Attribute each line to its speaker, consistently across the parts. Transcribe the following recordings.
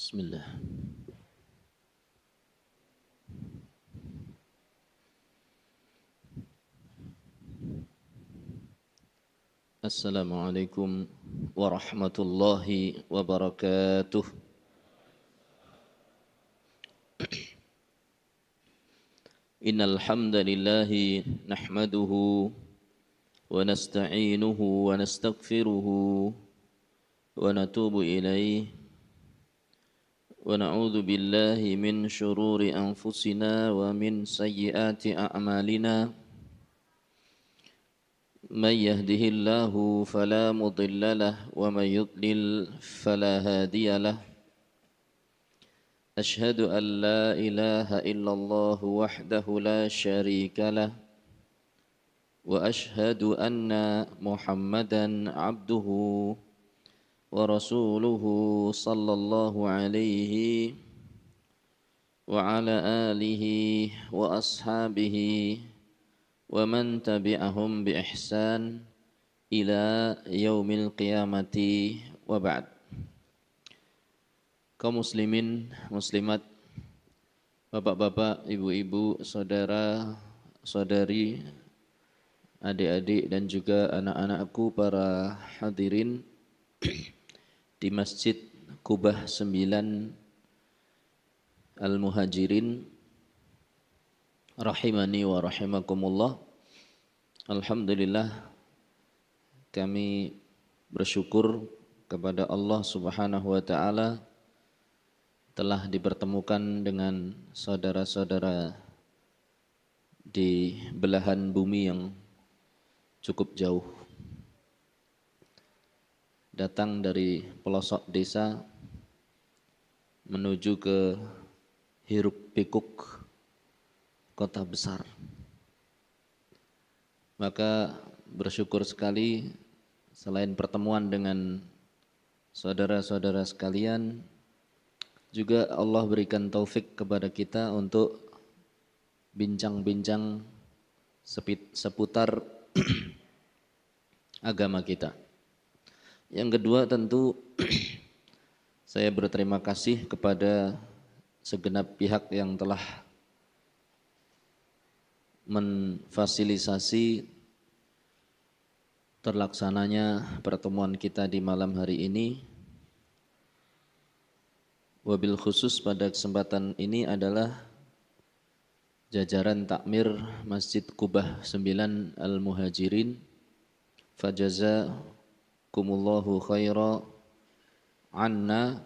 Speaker 1: Bismillah. Assalamualaikum warahmatullahi wabarakatuh. Innal hamdalillahi nahmaduhu wa nasta'inuhu wa nastaghfiruhu wa natubu ilayhi wa na'udzu billahi min shururi anfusina wa min sayyiati a'malina. من يهده الله فلا مضل له ومن يضلل فلا هادي له أشهد أن لا إله إلا الله وحده لا شريك له وأشهد أن محمدا عبده ورسوله صلى الله عليه وعلى آله وأصحابه ومن تبعهم بإحسان إلى يوم القيامة وبعد. Kaum muslimin, muslimat, bapak-bapak, ibu-ibu, saudara, saudari, adik-adik dan juga anak-anakku para hadirin di Masjid Kubah 9 Al-Muhajirin rahimani wa rahimakumullah. Alhamdulillah, kami bersyukur kepada Allah Subhanahu wa taala telah dipertemukan dengan saudara-saudara di belahan bumi yang cukup jauh, datang dari pelosok desa menuju ke hiruk pikuk kota besar. Maka bersyukur sekali, selain pertemuan dengan saudara-saudara sekalian, juga Allah berikan taufik kepada kita untuk bincang-bincang seputar agama kita. Yang kedua, tentu saya berterima kasih kepada segenap pihak yang telah memfasilitasi terlaksananya pertemuan kita di malam hari ini. Wabil khusus pada kesempatan ini adalah jajaran takmir Masjid Kubah 9 Al-Muhajirin. Fajazakumullahu khaira anna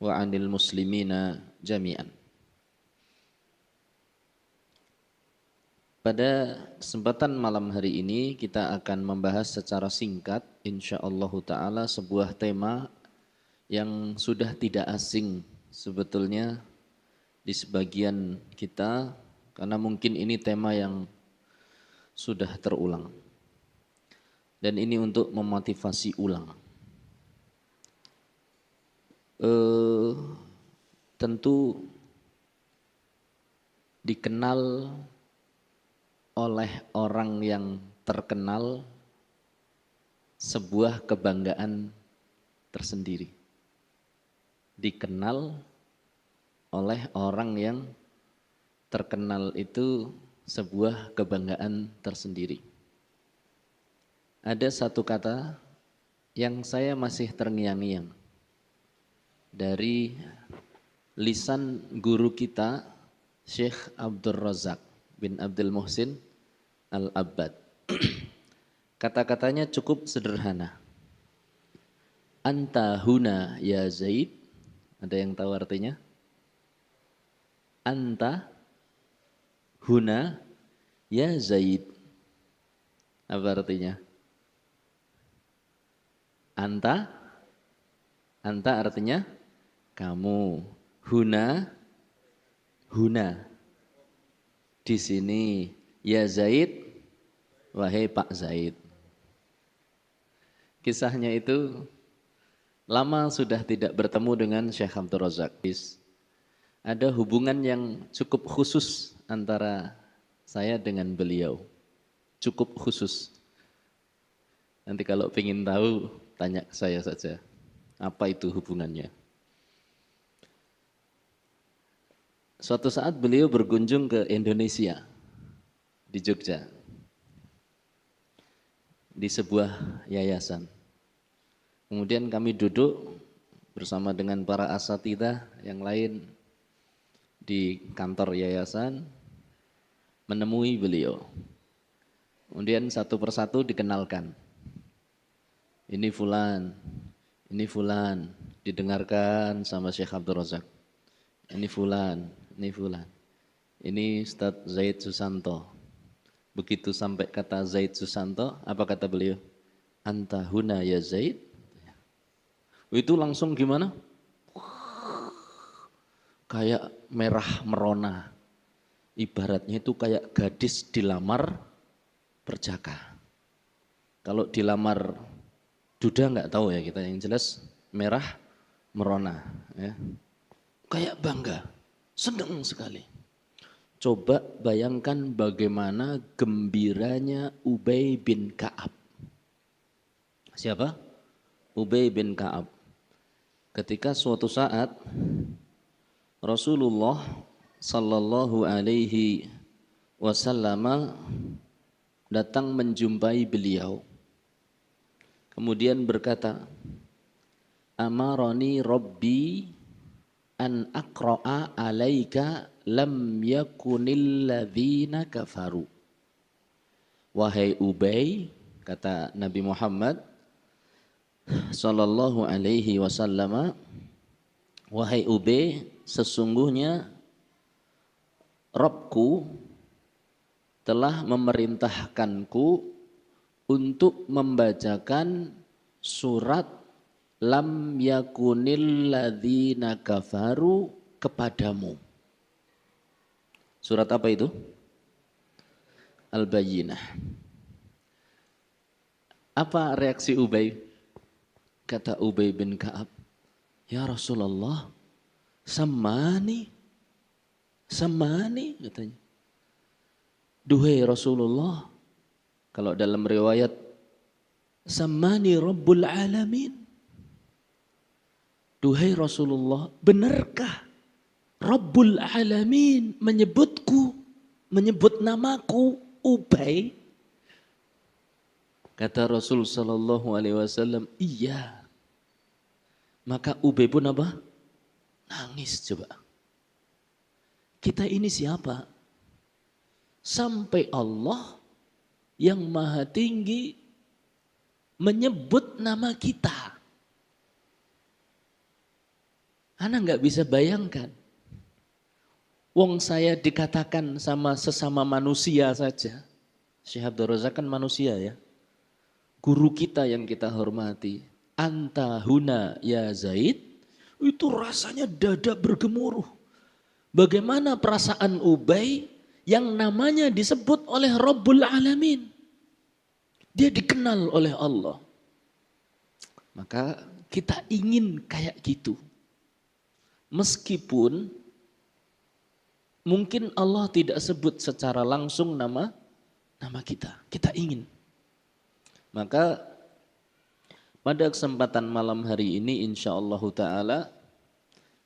Speaker 1: wa anil muslimina jami'an. Pada kesempatan malam hari ini kita akan membahas secara singkat insyaallah ta'ala sebuah tema yang sudah tidak asing sebetulnya di sebagian kita, karena mungkin ini tema yang sudah terulang. Dan ini untuk memotivasi ulang. Tentu dikenal oleh orang yang terkenal sebuah kebanggaan tersendiri. Dikenal oleh orang yang terkenal itu sebuah kebanggaan tersendiri. Ada satu kata yang saya masih terngiang-ngiang dari lisan guru kita Syekh Abdul Razak bin Abdul Muhsin Al-Abbad. Kata-katanya cukup sederhana. Anta huna ya Zaid. Ada yang tahu artinya? Anta huna ya Zaid. Apa artinya? Anta artinya kamu. Huna di sini, ya Zaid, wahai Pak Zaid. Kisahnya itu lama sudah tidak bertemu dengan Syekh Abdul Razak. Ada hubungan yang cukup khusus antara saya dengan beliau. Cukup khusus. Nanti kalau ingin tahu, tanya ke saya saja. Apa itu hubungannya? Suatu saat beliau berkunjung ke Indonesia, di Jogja, di sebuah yayasan. Kemudian kami duduk bersama dengan para asatidzah yang lain di kantor yayasan, menemui beliau. Kemudian satu persatu dikenalkan. Ini fulan, didengarkan sama Syekh Abdul Razak. Ini fulan. Ini Ustadz Zaid Susanto. Begitu sampai kata Zaid Susanto, apa kata beliau? Anta huna ya Zaid. Itu langsung gimana? Kayak merah merona. Ibaratnya itu kayak gadis dilamar perjaka. Kalau dilamar duda nggak tahu ya kita, yang jelas merah merona. Ya. Kayak bangga, senang sekali. Coba bayangkan bagaimana gembiranya Ubay bin Ka'ab. Siapa? Ubay bin Ka'ab. Ketika suatu saat Rasulullah sallallahu alaihi wasallam datang menjumpai beliau. Kemudian berkata, Amarani Rabbi an aqra'a alaika lam yakunil ladzina kafaru. Wahai Ubay, kata Nabi Muhammad sallallahu alaihi wasallam, wahai Ubay, sesungguhnya Rabbku telah memerintahkanku untuk membacakan surat lam yakunil ladzina kafaru kepadamu. Surat apa itu? Al-Bayyinah. Apa reaksi Ubay? Kata Ubay bin Ka'ab, ya Rasulullah, samani katanya. Duhai Rasulullah, kalau dalam riwayat, samani Rabbul Alamin. Duhai Rasulullah, benarkah Rabbul Alamin menyebutku, menyebut namaku Ubay? Kata Rasul sallallahu alaihi wasallam, iya. Maka Ubay pun apa? Nangis coba. Kita ini siapa? Sampai Allah yang maha tinggi menyebut nama kita. Ana nggak bisa bayangkan. Wong saya dikatakan sama sesama manusia saja. Syekh Abdul Razak kan manusia ya. Guru kita yang kita hormati. Anta huna ya Zaid. Itu rasanya dada bergemuruh. Bagaimana perasaan Ubay yang namanya disebut oleh Rabbul Alamin. Dia dikenal oleh Allah. Maka kita ingin kayak gitu. Meskipun mungkin Allah tidak sebut secara langsung nama kita. Kita ingin. Maka pada kesempatan malam hari ini insyaallah ta'ala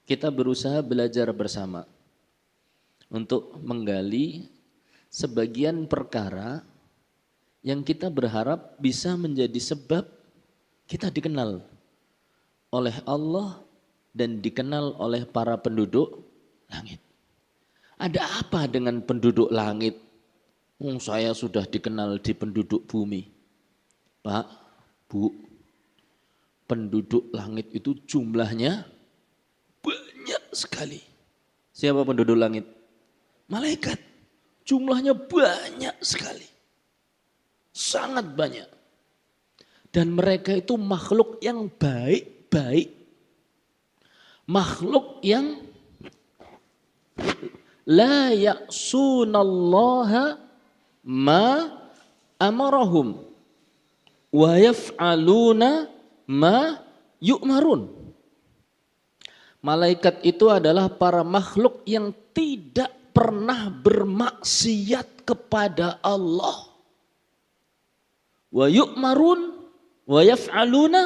Speaker 1: kita berusaha belajar bersama untuk menggali sebagian perkara yang kita berharap bisa menjadi sebab kita dikenal oleh Allah dan dikenal oleh para penduduk langit. Ada apa dengan penduduk langit? Saya sudah dikenal di penduduk bumi. Pak, Bu, penduduk langit itu jumlahnya banyak sekali. Siapa penduduk langit? Malaikat. Jumlahnya banyak sekali. Sangat banyak. Dan mereka itu makhluk yang baik-baik. Makhluk yang la ya'sunallaha ma amarahum wa yaf'aluna ma yu'marun. Malaikat itu adalah para makhluk yang tidak pernah bermaksiat kepada Allah. Wa yu'marun wa yaf'aluna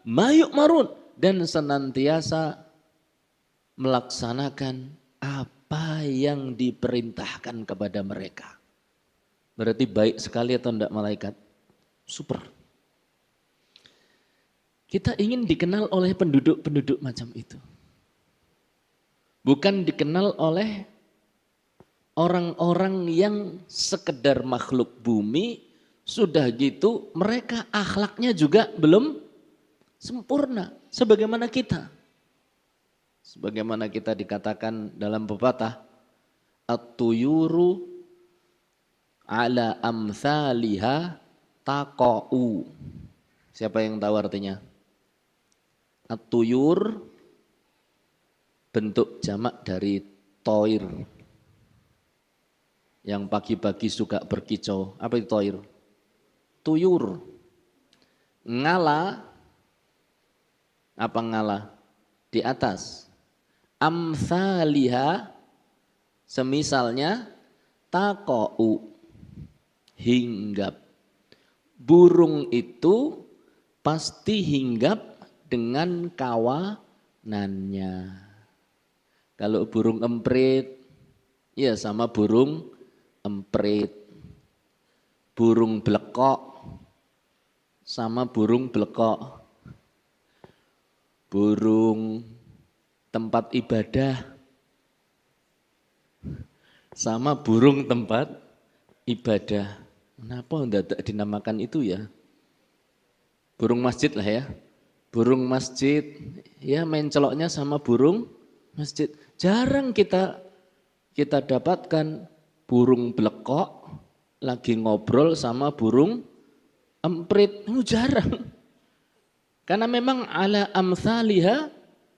Speaker 1: ma yu'marun, dan senantiasa melaksanakan apa apa yang diperintahkan kepada mereka. Berarti baik sekali atau enggak malaikat? Super. Kita ingin dikenal oleh penduduk-penduduk macam itu. Bukan dikenal oleh orang-orang yang sekedar makhluk bumi, sudah gitu mereka akhlaknya juga belum sempurna sebagaimana kita. Sebagaimana kita dikatakan dalam pepatah, at-tuyuru ala amthaliha taqa'u. Siapa yang tahu artinya? At-tuyur bentuk jamak dari toir. Yang pagi-pagi suka berkicau. Apa itu toir? Tuyur. Ngala, apa ngala? Di atas. Amthaliha, semisalnya taqa'u, hinggap. Burung itu pasti hinggap dengan kawanannya. Kalau burung emprit, ya sama burung emprit. Burung blekok sama burung blekok. Burung tempat ibadah sama burung tempat ibadah. Kenapa tidak dinamakan itu ya? Burung masjid lah ya. Burung masjid, ya main celoknya sama burung masjid. Jarang kita dapatkan burung blekok lagi ngobrol sama burung emprit. Jarang. Karena memang ala amthaliha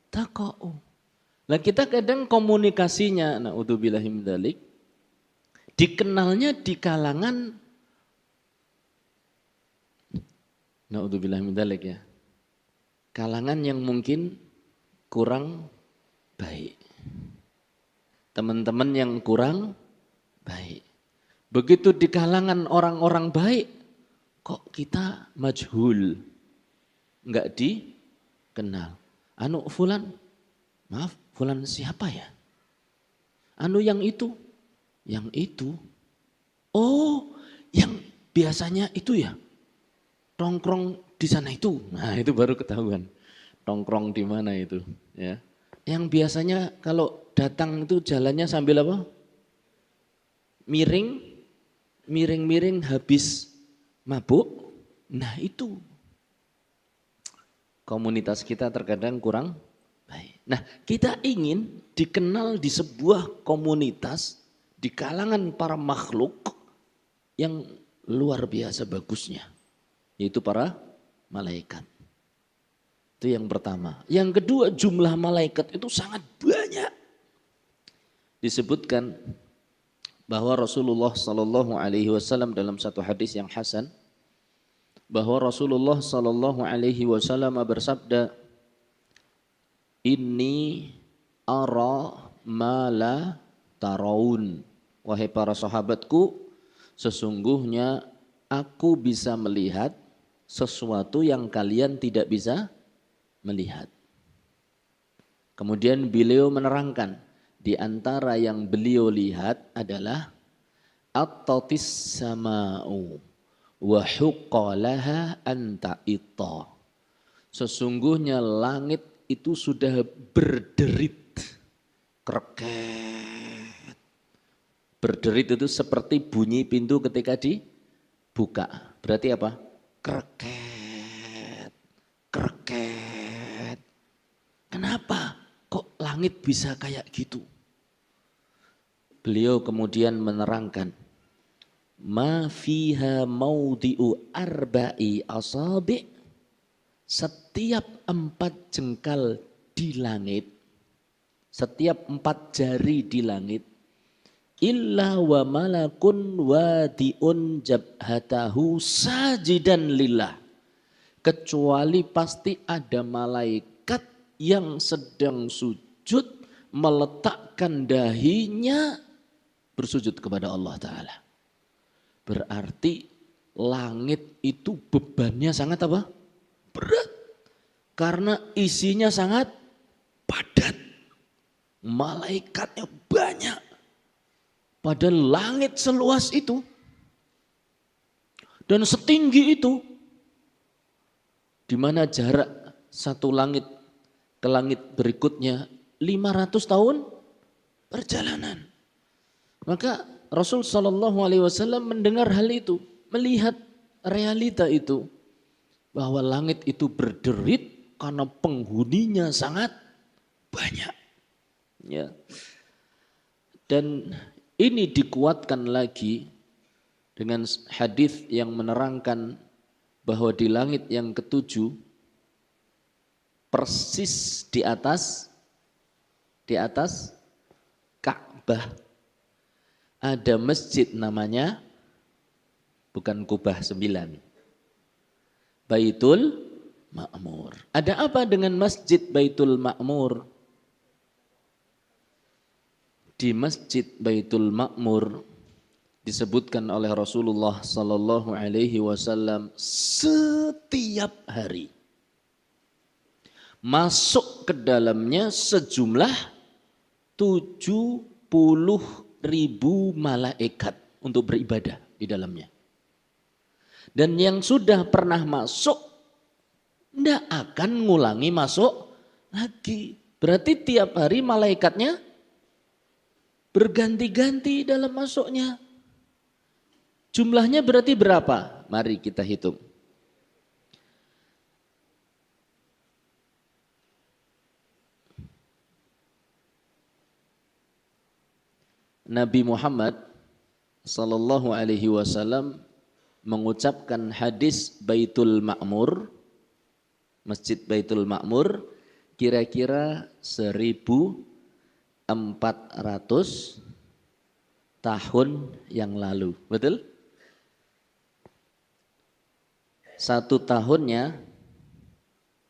Speaker 1: taqa'u. Nah kita kadang komunikasinya, na'udzubillahi min dzalik, dikenalnya di kalangan, na'udzubillahi min dzalik ya, kalangan yang mungkin kurang baik. Teman-teman yang kurang baik. Begitu di kalangan orang-orang baik, kok kita majhul, enggak dikenal. Anu fulan, maaf fulan siapa ya? Anu yang itu, oh yang biasanya itu ya, tongkrong di sana itu. Nah itu baru ketahuan, tongkrong di mana itu ya. Yang biasanya kalau datang itu jalannya sambil apa? Miring habis mabuk. Nah itu komunitas kita terkadang kurang baik. Nah kita ingin dikenal di sebuah komunitas di kalangan para makhluk yang luar biasa bagusnya, yaitu para malaikat. Itu yang pertama. Yang kedua, jumlah malaikat itu sangat banyak. Disebutkan bahwa Rasulullah Sallallahu Alaihi Wasallam dalam satu hadis yang hasan, bahwa Rasulullah Sallallahu Alaihi Wasallam bersabda, Inni ara ma la taraun. Wahai para sahabatku, sesungguhnya aku bisa melihat sesuatu yang kalian tidak bisa melihat. Kemudian beliau menerangkan, di antara yang beliau lihat adalah at-tatis sama'u wa huqqalaha anta itta. Sesungguhnya langit itu sudah berderit, kreket. Berderit itu seperti bunyi pintu ketika dibuka. Berarti apa? Kreket, kreket. Kenapa kok langit bisa kayak gitu? Beliau kemudian menerangkan, ma fiha maudhi'u arba'i asabi', setiap 4 jengkal di langit, setiap 4 jari di langit, illa wa malakun wadi'un jabhatahu sajidan lillah, kecuali pasti ada malaikat yang sedang sujud meletakkan dahinya bersujud kepada Allah Ta'ala. Berarti langit itu bebannya sangat apa? Berat. Karena isinya sangat padat. malaikatnya banyak. Pada langit seluas itu dan setinggi itu, di mana jarak satu langit ke langit berikutnya 500 tahun perjalanan. Maka Rasul Shallallahu Alaihi Wasallam mendengar hal itu, melihat realita itu, bahwa langit itu berderit karena penghuninya sangat banyak. Ya. Dan ini dikuatkan lagi dengan hadis yang menerangkan bahwa di langit yang ketujuh, persis di atas Ka'bah ada masjid namanya, bukan Kubah 9, Baitul Ma'mur. Ada apa dengan Masjid Baitul Ma'mur? Di Masjid Baitul Ma'mur disebutkan oleh Rasulullah sallallahu alaihi wasallam, setiap hari masuk ke dalamnya sejumlah 70.000 malaikat untuk beribadah di dalamnya. Dan yang sudah pernah masuk tidak akan ngulangi masuk lagi. Berarti tiap hari malaikatnya berganti-ganti dalam masuknya. Jumlahnya berarti berapa? Mari kita hitung. Nabi Muhammad sallallahu alaihi wasallam mengucapkan hadis Baitul Ma'mur, Masjid Baitul Ma'mur, kira-kira 1400 tahun yang lalu. Betul? Satu tahunnya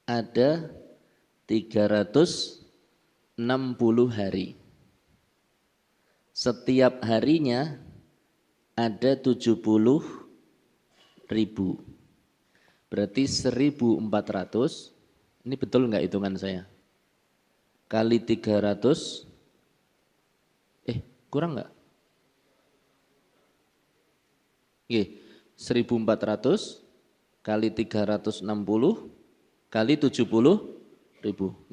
Speaker 1: ada 360 hari. Setiap harinya ada 70.000. Berarti 1400, ini betul enggak hitungan saya? Kali 300, kurang enggak? Oke, 1400 kali 360 kali 70.000.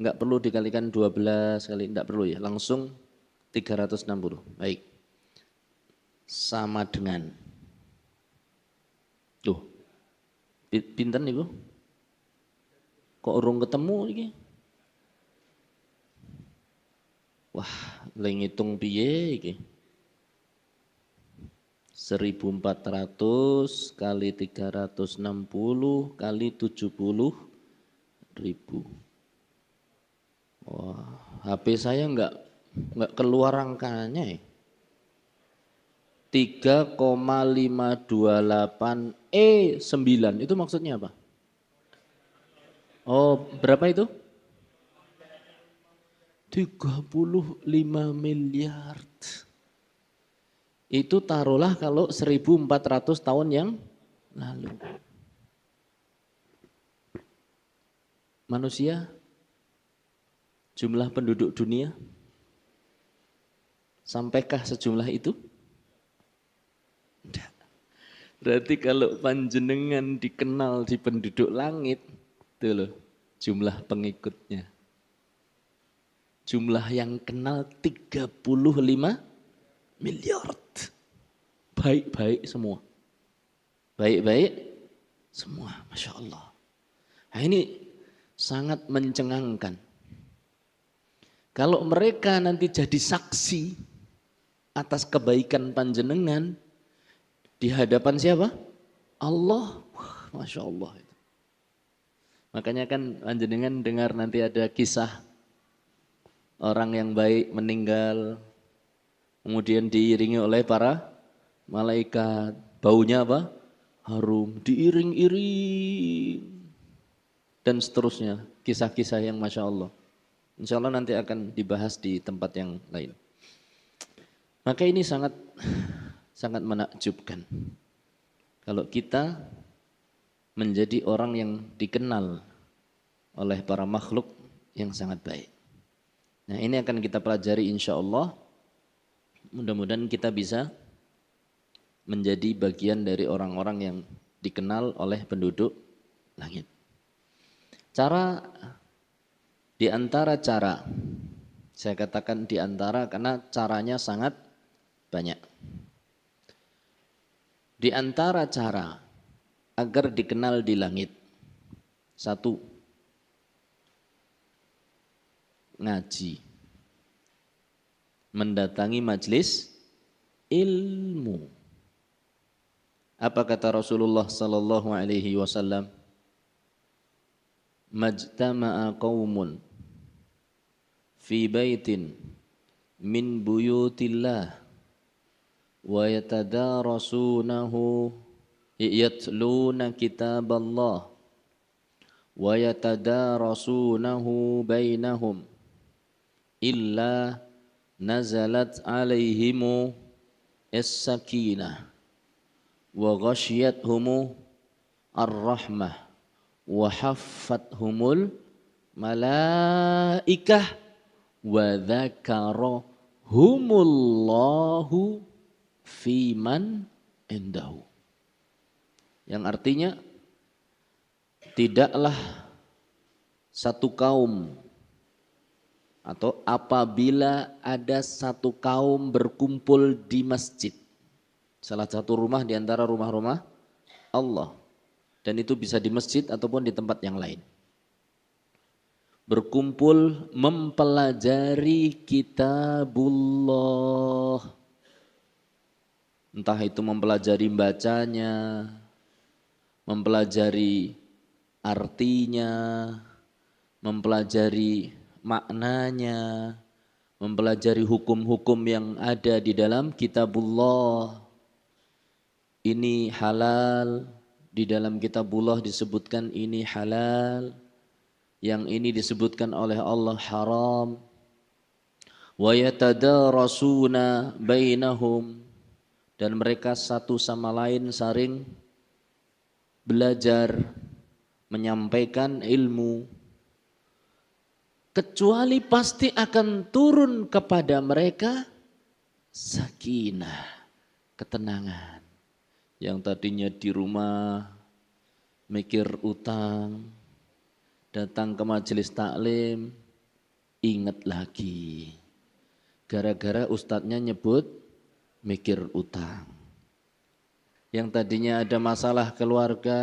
Speaker 1: Enggak perlu dikalikan 12 kali, enggak perlu ya, langsung 360. Baik. Sama dengan, tuh, pinten Ibu? Kok urung ketemu iki? Wah, lagi ngitung piye iki? 1400 kali 360 kali 70.000. Wah, HP saya enggak keluar angkanya ya. 3,528 itu maksudnya apa? Oh, berapa itu? 35 miliar. Itu taruhlah kalau 1400 tahun yang lalu. Manusia, jumlah penduduk dunia, sampaikah sejumlah itu? Tidak. Berarti kalau panjenengan dikenal di penduduk langit, itu loh jumlah pengikutnya. Jumlah yang kenal 35 miliar. Baik-baik semua. Baik-baik semua, Masya Allah. Nah, ini sangat mencengangkan. Kalau mereka nanti jadi saksi atas kebaikan panjenengan di hadapan siapa? Allah. Wah, Masya Allah. Makanya kan panjenengan dengar nanti ada kisah orang yang baik meninggal, kemudian diiringi oleh para malaikat. Baunya apa? Harum, diiring-iring. Dan seterusnya, kisah-kisah yang Masya Allah. Insya Allah nanti akan dibahas di tempat yang lain. Maka ini sangat menakjubkan. Kalau kita menjadi orang yang dikenal oleh para makhluk yang sangat baik. Nah, ini akan kita pelajari insya Allah. Mudah-mudahan kita bisa menjadi bagian dari orang-orang yang dikenal oleh penduduk langit. Di antara cara, saya katakan di antara karena caranya sangat banyak. Di antara cara agar dikenal di langit, satu, ngaji, mendatangi majelis ilmu. Apa kata Rasulullah sallallahu alaihi wasallam? Majtama'a qaumun fi baitin min buyutillah wa yatadarasunahu yatluna kitaballah wa yatadarasunahu bainahum illa nazalat alaihimu as-sakinah wa ghasyiyathumu ar-rahmah wa haffathumul malaikah wa dzakarahumullahu fiman indahu. Yang artinya tidaklah satu kaum atau apabila ada satu kaum berkumpul di masjid, salah satu rumah di antara rumah-rumah Allah, dan itu bisa di masjid ataupun di tempat yang lain, berkumpul mempelajari kitabullah, entah itu mempelajari bacanya, mempelajari artinya, mempelajari maknanya, mempelajari hukum-hukum yang ada di dalam kitabullah. Ini halal, di dalam kitabullah disebutkan ini halal, yang ini disebutkan oleh Allah haram. Wa yatadarasuna bainahum, dan mereka satu sama lain saling belajar, menyampaikan ilmu. Kecuali pasti akan turun kepada mereka sakinah, ketenangan. Yang tadinya di rumah mikir utang, datang ke majelis taklim, ingat lagi. Gara-gara ustadznya nyebut mikir utang. Yang tadinya ada masalah keluarga,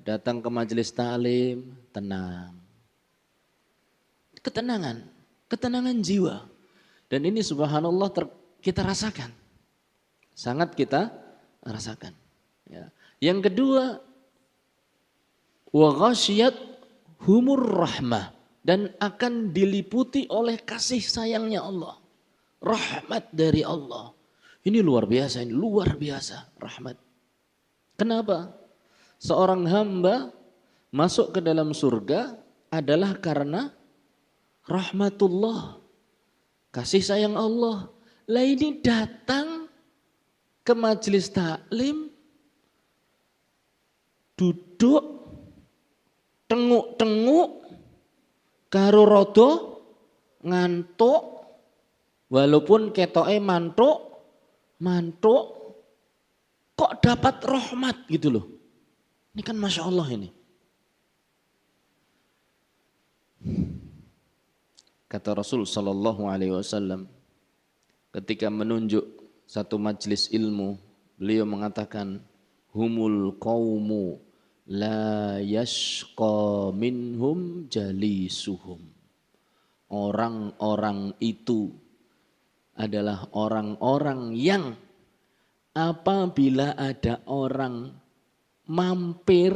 Speaker 1: datang ke majelis taklim, tenang. Ketenangan jiwa. Dan ini subhanallah kita rasakan. Sangat kita rasakan. Ya. Yang kedua, wa ghasyiyat humur rahmah, dan akan diliputi oleh kasih sayangnya Allah. Rahmat dari Allah. Ini luar biasa, rahmat. Kenapa? Seorang hamba masuk ke dalam surga adalah karena rahmatullah, kasih sayang Allah. Lah ini datang ke majelis taklim, duduk, tenguk-tenguk, karo rodo, ngantuk, walaupun ketoke mantuk, kok dapat rahmat gitu loh. Ini kan Masya Allah ini. Kata Rasul sallallahu alaihi wasallam ketika menunjuk satu majelis ilmu, beliau mengatakan humul qaumu la yashqa minhum jalisuhum. Orang-orang itu adalah orang-orang yang apabila ada orang mampir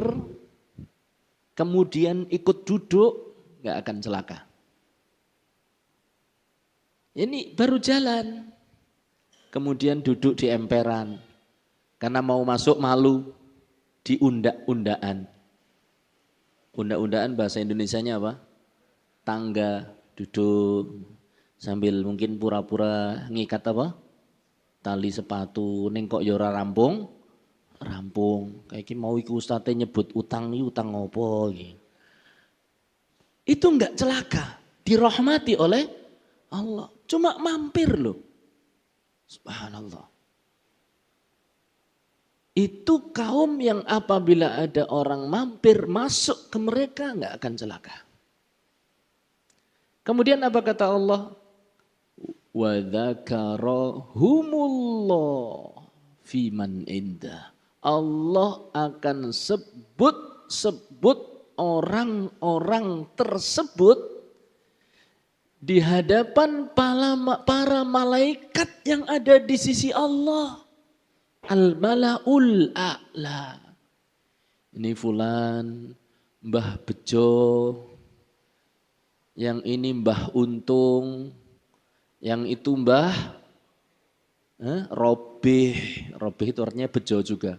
Speaker 1: kemudian ikut duduk, gak akan celaka. Ini baru jalan, kemudian duduk di emperan, karena mau masuk malu, diundak-undaan. Undak-undaan bahasa Indonesianya apa? Tangga, duduk, sambil mungkin pura-pura ngikat apa? Tali sepatu, ning kok yora rampung, kayak gini mau iku ustadz nyebut utang ngopo gitu. Itu enggak celaka, dirahmati oleh Allah. Cuma mampir loh. Subhanallah. Itu kaum yang apabila ada orang mampir masuk ke mereka nggak akan celaka. Kemudian apa kata Allah? Wa dzakarahumullah fiman indah. Allah akan sebut orang-orang tersebut di hadapan para malaikat yang ada di sisi Allah. Al-mala'ul a'la. Ini fulan, Mbah Bejo, yang ini Mbah Untung, yang itu Mbah Robih. Robih itu artinya Bejo juga.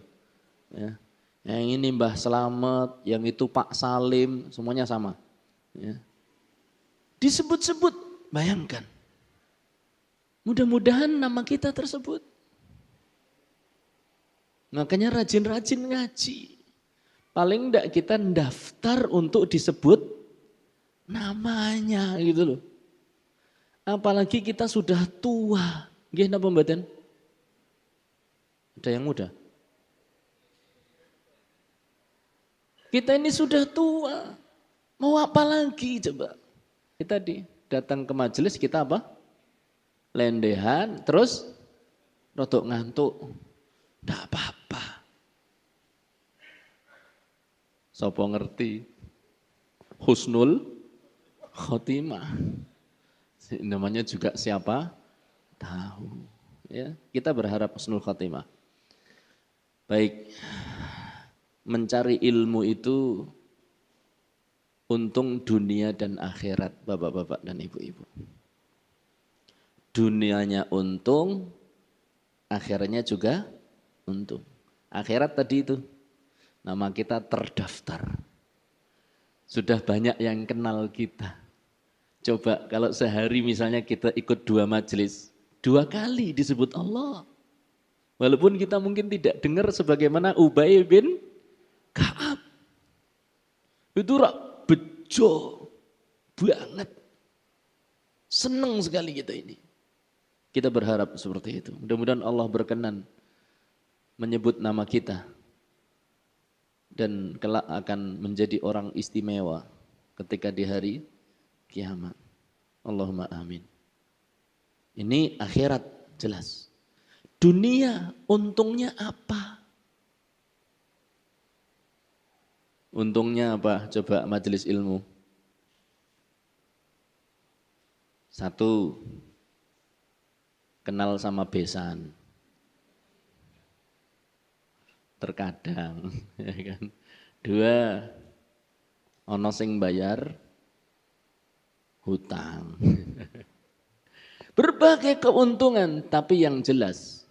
Speaker 1: Ya. Yang ini Mbah Slamet, yang itu Pak Salim, semuanya sama. Ya. Disebut-sebut, bayangkan. Mudah-mudahan nama kita tersebut. Makanya rajin-rajin ngaji. Paling enggak kita daftar untuk disebut namanya gitu loh. Apalagi kita sudah tua. Nggih napa mboten? Ada yang muda? Kita ini sudah tua. Mau apa lagi coba? Kita datang ke majelis kita apa? Lendehan, terus rodok ngantuk. Tidak apa-apa. Sopo ngerti? Husnul khotimah. Namanya juga siapa? Tahu. Ya, kita berharap husnul khotimah. Baik. Mencari ilmu itu untung dunia dan akhirat, bapak-bapak dan ibu-ibu. Dunianya untung, akhiratnya juga untung. Akhirat tadi itu, nama kita terdaftar. Sudah banyak yang kenal kita. Coba kalau sehari misalnya kita ikut 2 majelis, 2 kali disebut Allah. Walaupun kita mungkin tidak dengar sebagaimana Ubay bin Ka'ab. Itu bejo banget. Senang sekali kita ini. Kita berharap seperti itu. Mudah-mudahan Allah berkenan menyebut nama kita. Dan kelak akan menjadi orang istimewa ketika di hari kiamat. Allahumma amin. Ini akhirat jelas. Dunia untungnya apa? Untungnya apa? Coba majelis ilmu. 1, kenal sama besan. Terkadang, ya kan. 2, ono sing bayar hutang. Berbagai keuntungan, tapi yang jelas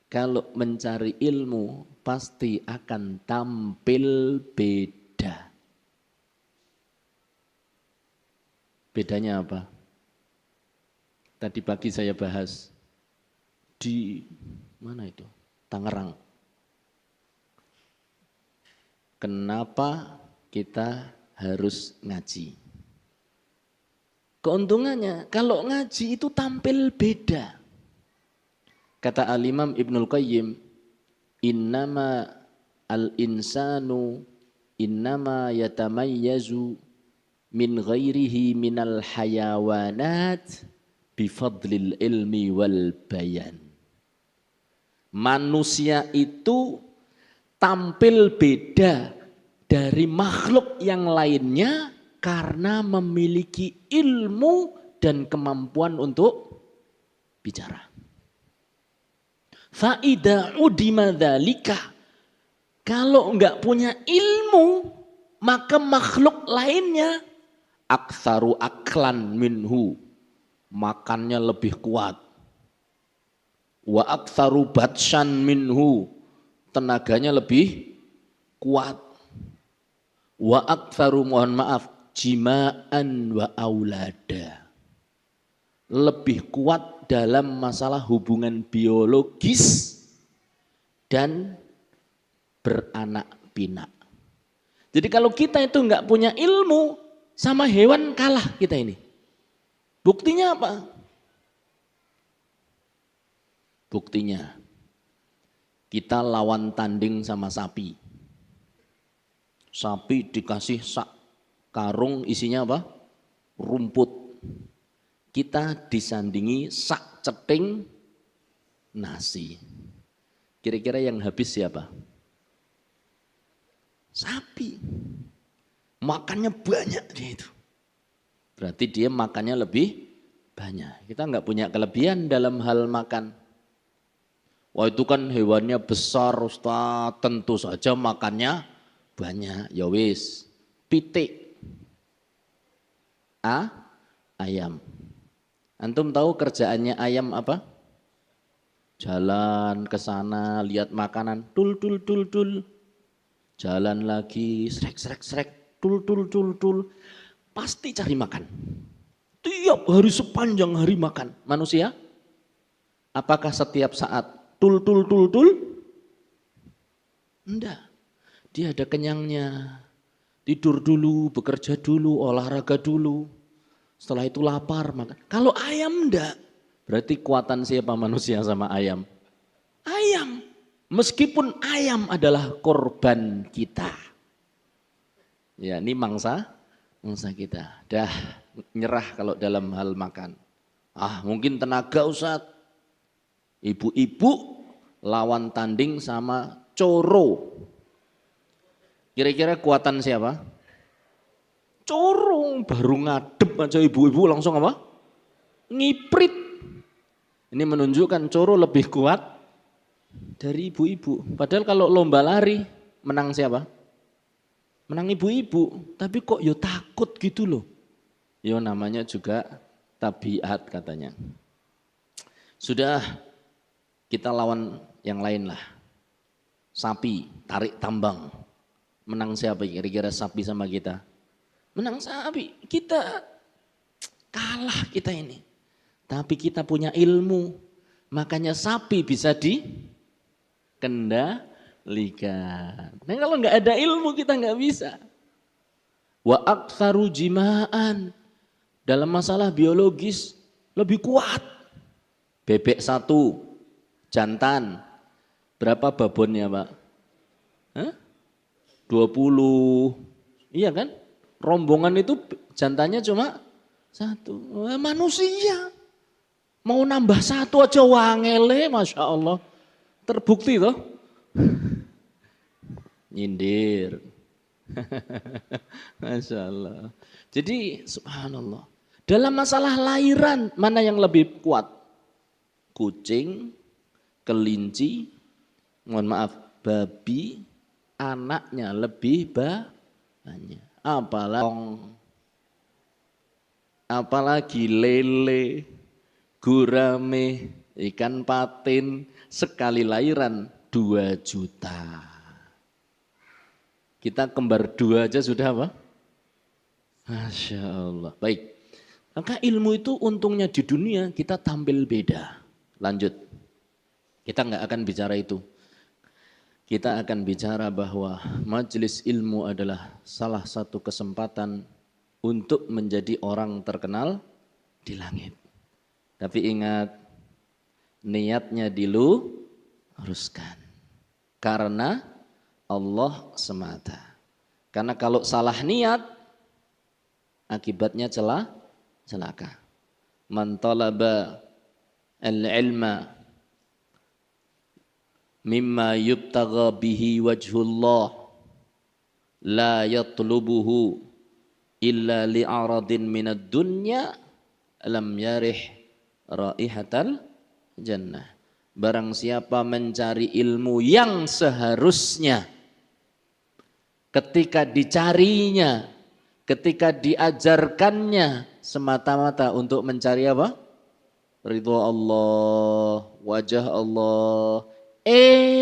Speaker 1: kalau mencari ilmu pasti akan tampil beda. Bedanya apa? Tadi pagi saya bahas di mana itu? Tangerang. Kenapa kita harus ngaji? Keuntungannya kalau ngaji itu tampil beda. Kata Al-Imam Ibnul Qayyim, innama al-insanu innama yatamayyazu min ghairihi minal hayawanat bifadlil ilmi wal bayan. Manusia itu tampil beda dari makhluk yang lainnya karena memiliki ilmu dan kemampuan untuk bicara. Fa'idha udima dzalika. Kalau enggak punya ilmu, maka makhluk lainnya aktsaru aklan minhu. Makannya lebih kuat. Wa aktsaru batshan minhu. Tenaganya lebih kuat. Wa aktsaru, mohon maaf, jima'an wa aulada. Lebih kuat dalam masalah hubungan biologis dan beranak pinak. Jadi kalau kita itu enggak punya ilmu, sama hewan kalah kita ini. Buktinya apa? Buktinya kita lawan tanding sama sapi. Sapi dikasih sak karung isinya apa? Rumput. Kita disandingi sak ceting nasi. Kira-kira yang habis siapa? Sapi. Makannya banyak dia itu. Berarti dia makannya lebih banyak. Kita nggak punya kelebihan dalam hal makan. Wah itu kan hewannya besar Ustaz, tentu saja makannya banyak. Ya wis, pitik. Ayam. Antum tahu kerjaannya ayam apa? Jalan ke sana, lihat makanan, tul. Jalan lagi, srek, tul. Pasti cari makan. Tiap hari sepanjang hari makan. Manusia? Apakah setiap saat tul? Enggak. Dia ada kenyangnya. Tidur dulu, bekerja dulu, olahraga dulu. Setelah itu lapar makan. Kalau ayam enggak. Berarti kuatan siapa manusia sama ayam? Ayam. Meskipun ayam adalah korban kita. Ya ini mangsa kita. Dah nyerah kalau dalam hal makan. Mungkin tenaga Ustaz. Ibu-ibu lawan tanding sama coro. Kira-kira kuatan siapa? Coro baru ngadep aja ibu-ibu langsung apa? Ngiprit. Ini menunjukkan coro lebih kuat dari ibu-ibu. Padahal kalau lomba lari menang siapa? Menang ibu-ibu. Tapi kok yo takut gitu loh. Yo namanya juga tabiat katanya. Sudah kita lawan yang lain lah. Sapi, tarik tambang. Menang siapa kira-kira sapi sama kita? Menang sapi. Kita kalah kita ini. Tapi kita punya ilmu. Makanya sapi bisa dikendalikan. Nah kalau nggak ada ilmu kita nggak bisa. Wa aktsaru jima'an. Dalam masalah biologis lebih kuat. Bebek satu, jantan. Berapa babonnya Pak? 20. Iya kan? Rombongan itu jantannya cuma satu. Manusia. Mau nambah satu aja wangele, Masya Allah. Terbukti toh. Nyindir. Masya Allah. Jadi subhanallah. Dalam masalah lahiran mana yang lebih kuat? Kucing, kelinci, mohon maaf, babi, anaknya lebih banyak. Apalagi lele, gurame, ikan patin, sekali lahiran 2 juta. Kita kembar 2 aja sudah apa? Masya Allah. Baik. Maka ilmu itu untungnya di dunia kita tampil beda. Lanjut. Kita nggak akan bicara itu. Kita akan bicara bahwa majelis ilmu adalah salah satu kesempatan untuk menjadi orang terkenal di langit. Tapi ingat, niatnya diluruskan. Karena Allah semata. Karena kalau salah niat, akibatnya celaka. Man talaba al-ilma mimma yubtagha bihi wajhullah la yatlubuhu illa li'aradin minad dunya lam yarih raihatal jannah. Barang siapa mencari ilmu yang seharusnya ketika dicarinya, ketika diajarkannya semata-mata untuk mencari apa? Ridho Allah, wajah Allah.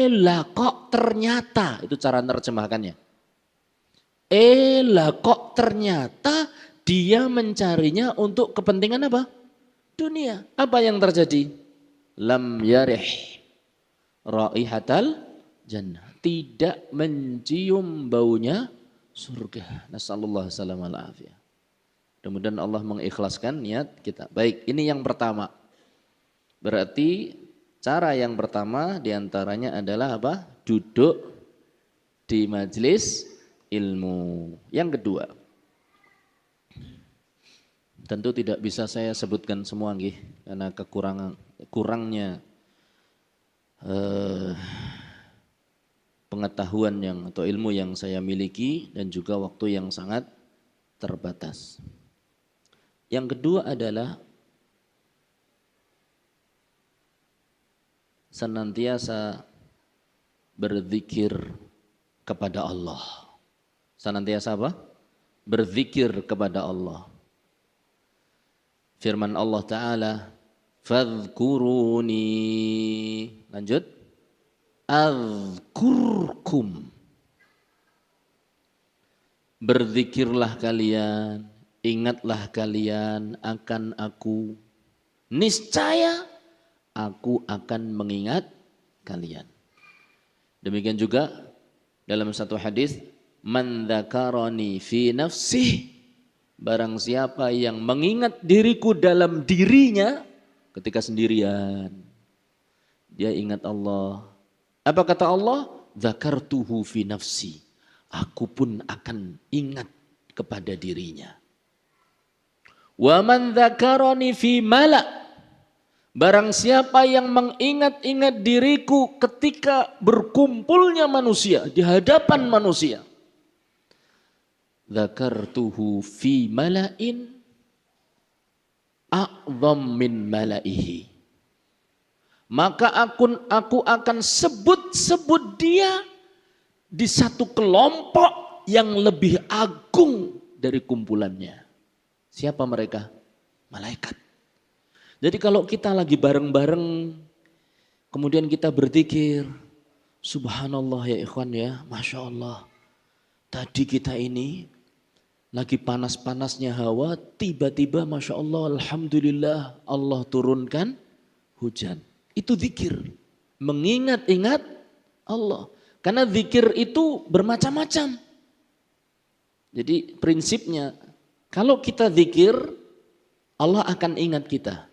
Speaker 1: Lah kok ternyata, itu cara menerjemahkannya. Lah kok ternyata dia mencarinya untuk kepentingan apa? Dunia. Apa yang terjadi? Lam yarih raihatal jannah. Tidak mencium baunya surga. Nasallallahu alaihi wasallam. Mudah-mudahan Allah mengikhlaskan niat kita. Baik, ini yang pertama. Berarti cara yang pertama diantaranya adalah apa? Duduk di majelis ilmu. Yang kedua, tentu tidak bisa saya sebutkan semua nggih, karena kurangnya pengetahuan atau ilmu yang saya miliki dan juga waktu yang sangat terbatas. Yang kedua adalah senantiasa berzikir kepada Allah. Senantiasa apa? Berzikir kepada Allah. Firman Allah Ta'ala, fadhkuruni, lanjut, azkurkum. Berzikirlah kalian, ingatlah kalian akan aku, niscaya aku akan mengingat kalian. Demikian juga dalam satu hadis, man dzakarani fi nafsihi, barang siapa yang mengingat diriku dalam dirinya ketika sendirian, dia ingat Allah. Apa kata Allah? Dzakartuhu fi nafsi, aku pun akan ingat kepada dirinya. Wa man dzakarani fi mala', barang siapa yang mengingat-ingat diriku ketika berkumpulnya manusia, di hadapan manusia, dzakartuhu fi mala'in a'dham min mala'ihi, maka aku akan sebut-sebut dia di satu kelompok yang lebih agung dari kumpulannya. Siapa mereka? Malaikat. Jadi kalau kita lagi bareng-bareng, kemudian kita berzikir, subhanallah ya ikhwan ya, masya Allah. Tadi kita ini lagi panas-panasnya hawa, tiba-tiba masya Allah, alhamdulillah Allah turunkan hujan. Itu zikir, mengingat-ingat Allah. Karena zikir itu bermacam-macam. Jadi prinsipnya, kalau kita zikir, Allah akan ingat kita.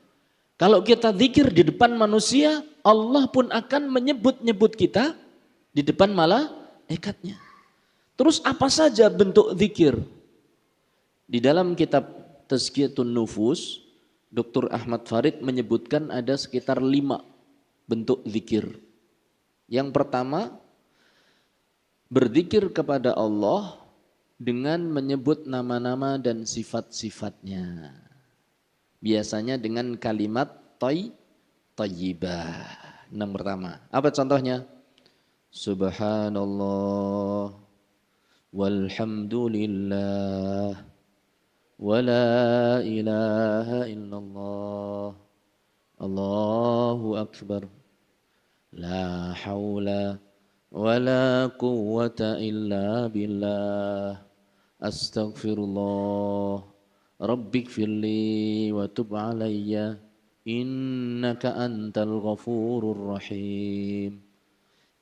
Speaker 1: Kalau kita zikir di depan manusia, Allah pun akan menyebut-nyebut kita di depan malaikatnya. Terus apa saja bentuk zikir? Di dalam kitab Tazkiyatun Nufus, Dr. Ahmad Farid menyebutkan ada sekitar 5 bentuk zikir. Yang pertama, berzikir kepada Allah dengan menyebut nama-nama dan sifat-sifatnya. Biasanya dengan kalimat thayyibah. Yang pertama. Apa contohnya? Subhanallah walhamdulillah wala ilaha illallah Allahu akbar la haula wala quwwata illa billah astaghfirullah rabbighfirli wa tub alayya innaka antal ghafurur rahim.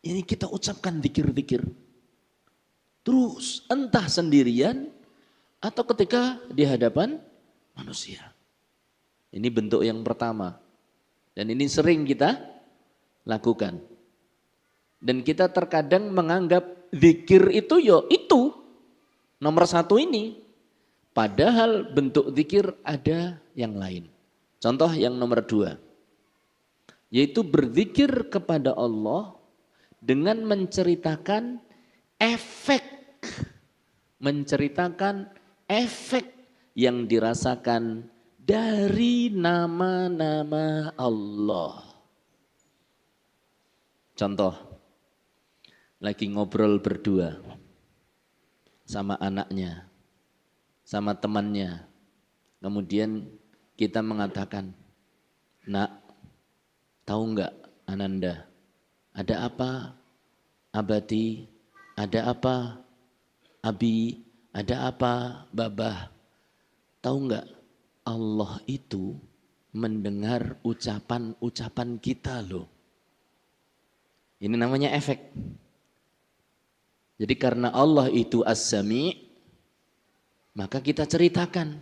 Speaker 1: Ini kita ucapkan zikir-zikir terus, entah sendirian atau ketika di hadapan manusia. Ini bentuk yang pertama dan ini sering kita lakukan. Dan kita terkadang menganggap zikir itu itu nomor 1 ini. Padahal bentuk zikir ada yang lain. Contoh yang nomor 2. Yaitu berzikir kepada Allah dengan menceritakan efek. Menceritakan efek yang dirasakan dari nama-nama Allah. Contoh, lagi ngobrol berdua sama anaknya, sama temannya. Kemudian kita mengatakan, nak, tahu enggak Ananda, ada apa Abati, ada apa Abi, ada apa Babah? Tahu enggak, Allah itu mendengar ucapan-ucapan kita loh. Ini namanya efek. Jadi karena Allah itu As-Sami', maka kita ceritakan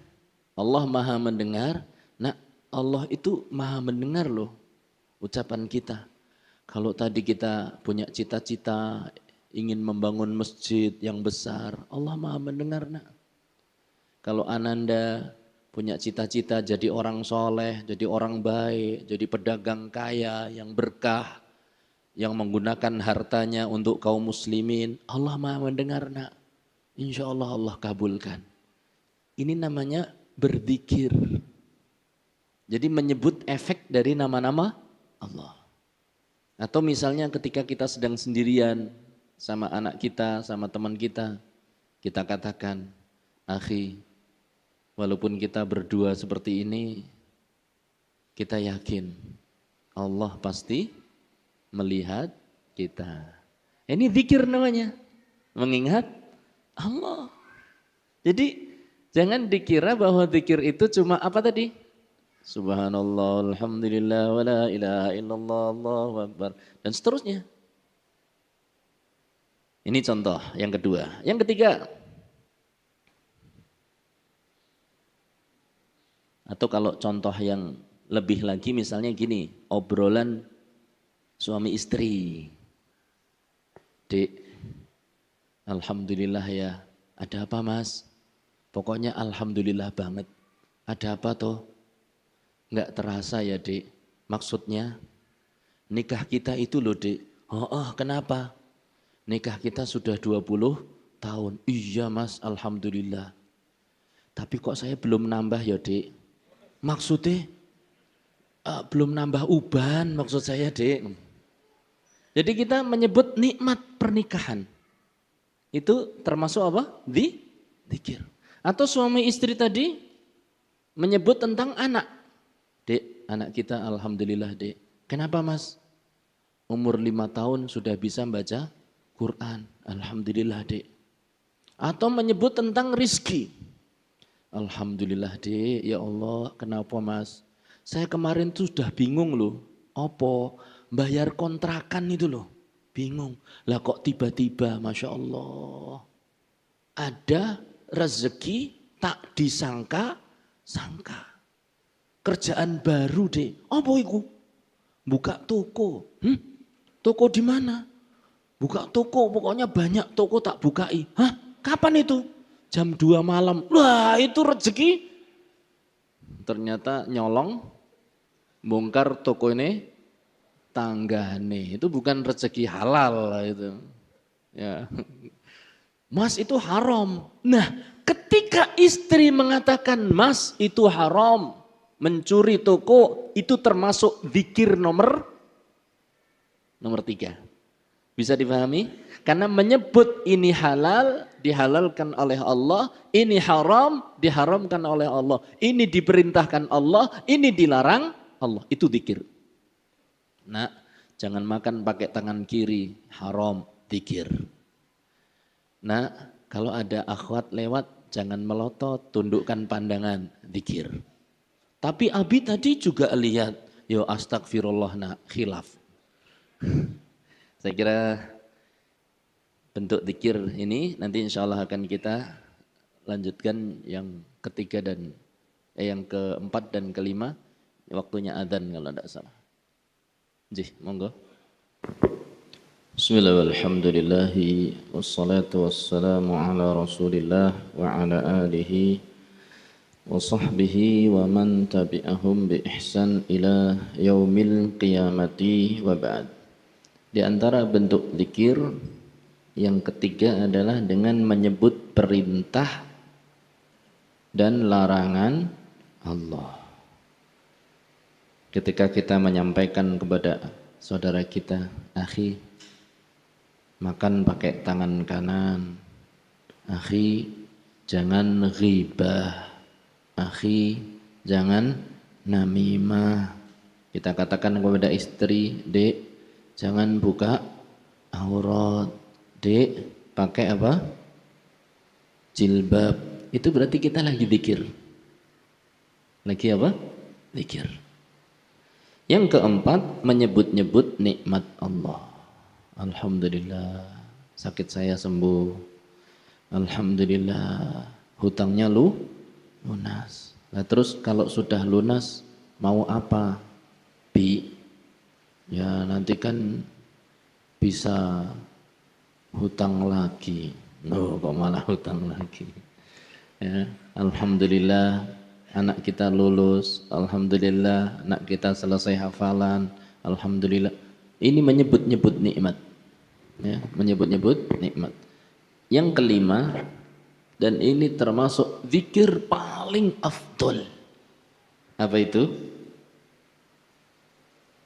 Speaker 1: Allah maha mendengar. Nah, Allah itu maha mendengar loh ucapan kita. Kalau tadi kita punya cita-cita ingin membangun masjid yang besar, Allah maha mendengar nak. Kalau Ananda punya cita-cita jadi orang soleh, jadi orang baik, jadi pedagang kaya yang berkah, yang menggunakan hartanya untuk kaum muslimin, Allah maha mendengar nak. Insya Allah Allah kabulkan. Ini namanya berzikir. Jadi menyebut efek dari nama-nama Allah. Atau misalnya ketika kita sedang sendirian sama anak kita, sama teman kita katakan, akhi, walaupun kita berdua seperti ini, kita yakin Allah pasti melihat kita. Ini zikir namanya, mengingat Allah. Jadi jangan dikira bahwa zikir itu cuma apa tadi? Subhanallah, alhamdulillah, wa la ilaha illallah, Allahu akbar, dan seterusnya. Ini contoh yang kedua. Yang ketiga, atau kalau contoh yang lebih lagi misalnya gini, obrolan suami istri. Dek, alhamdulillah ya, ada apa mas? Pokoknya alhamdulillah banget. Ada apa toh? Enggak terasa ya dek. Maksudnya nikah kita itu loh dek. Oh, kenapa? Nikah kita sudah 20 tahun. Iya mas, alhamdulillah. Tapi kok saya belum nambah ya dek? Maksudnya belum nambah uban maksud saya dek. Jadi kita menyebut nikmat pernikahan. Itu termasuk apa? Zikir. Atau suami istri tadi menyebut tentang anak. Dek, anak kita alhamdulillah dek. Kenapa mas? Umur 5 tahun sudah bisa baca Quran. Alhamdulillah dek. Atau menyebut tentang rizki. Alhamdulillah dek, ya Allah kenapa mas? Saya kemarin tuh sudah bingung loh. Apa? Bayar kontrakan itu loh. Bingung. Lah kok tiba-tiba Masya Allah. Ada rezeki tak disangka-sangka. Kerjaan baru deh. Apa itu? Buka toko. Toko di mana? Buka toko, pokoknya banyak toko tak bukai. Hah? Kapan itu? Jam 2 malam. Wah, itu rezeki. Ternyata nyolong, bongkar toko ini, tanggane. Itu bukan rezeki halal itu. Ya. Mas itu haram. Nah, ketika istri mengatakan mas itu haram, mencuri toko itu termasuk zikir nomor 3. Bisa dipahami? Karena menyebut ini halal dihalalkan oleh Allah, ini haram diharamkan oleh Allah, ini diperintahkan Allah, ini dilarang Allah. Itu zikir. Nah, jangan makan pakai tangan kiri, haram, zikir. Nah, kalau ada akhwat lewat, jangan melotot, tundukkan pandangan, zikir. Tapi Abi tadi juga lihat, yo astagfirullah nak, khilaf. Saya kira bentuk zikir ini nanti insya Allah akan kita lanjutkan yang ketiga dan yang keempat dan kelima, waktunya adzan kalau tidak salah. Jih, monggo. Bismillah walhamdulillahi wassalatu wassalamu ala rasulillah wa ala alihi wa sahbihi wa man tabi'ahum bi ihsan ila yaumil qiyamati wa ba'd. Di antara bentuk zikir yang ketiga adalah dengan menyebut perintah dan larangan Allah. Ketika kita menyampaikan kepada saudara kita, akhi, makan pakai tangan kanan. Akhi, jangan ghibah. Akhi, jangan namimah. Kita katakan kepada istri, dek, jangan buka aurat. Dek, pakai apa? Jilbab. Itu berarti kita lagi zikir. Lagi apa? Zikir. Yang keempat, menyebut-nyebut nikmat Allah. Alhamdulillah, sakit saya sembuh. Alhamdulillah, hutangnya lunas. Nah, terus kalau sudah lunas mau apa? Bi, ya nanti kan bisa hutang lagi. Oh, kok malah hutang lagi? Ya, alhamdulillah anak kita lulus, alhamdulillah anak kita selesai hafalan, alhamdulillah. Ini menyebut-nyebut nikmat. Ya, menyebut-nyebut nikmat. Yang kelima, dan ini termasuk zikir paling afdol. Apa itu?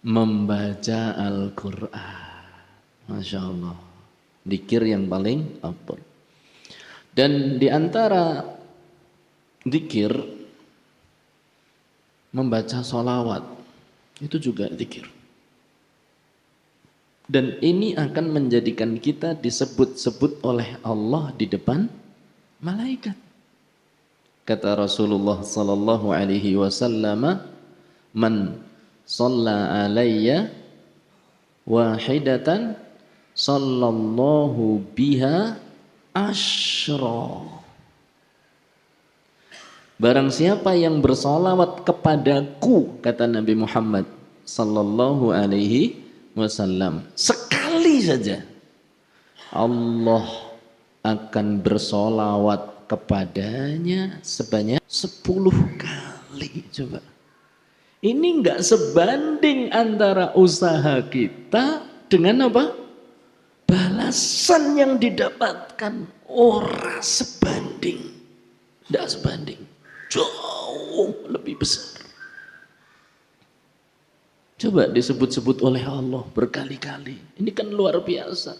Speaker 1: Membaca Al-Quran. Masya Allah. Zikir yang paling afdol. Dan di antara zikir, membaca sholawat. Itu juga zikir. Dan ini akan menjadikan kita disebut-sebut oleh Allah di depan malaikat. Kata Rasulullah sallallahu alaihi wasallam, "Man shalla alayya wahidatan sallallahu biha asyra." Barang siapa yang bersolawat kepadaku, kata Nabi Muhammad sallallahu alaihi wasallam, sekali saja Allah akan bersolawat kepadanya sebanyak 10 kali. Coba, ini enggak sebanding antara usaha kita dengan apa? Balasan yang didapatkan. Ora sebanding, enggak sebanding, jauh lebih besar. Coba disebut-sebut oleh Allah berkali-kali. Ini kan luar biasa.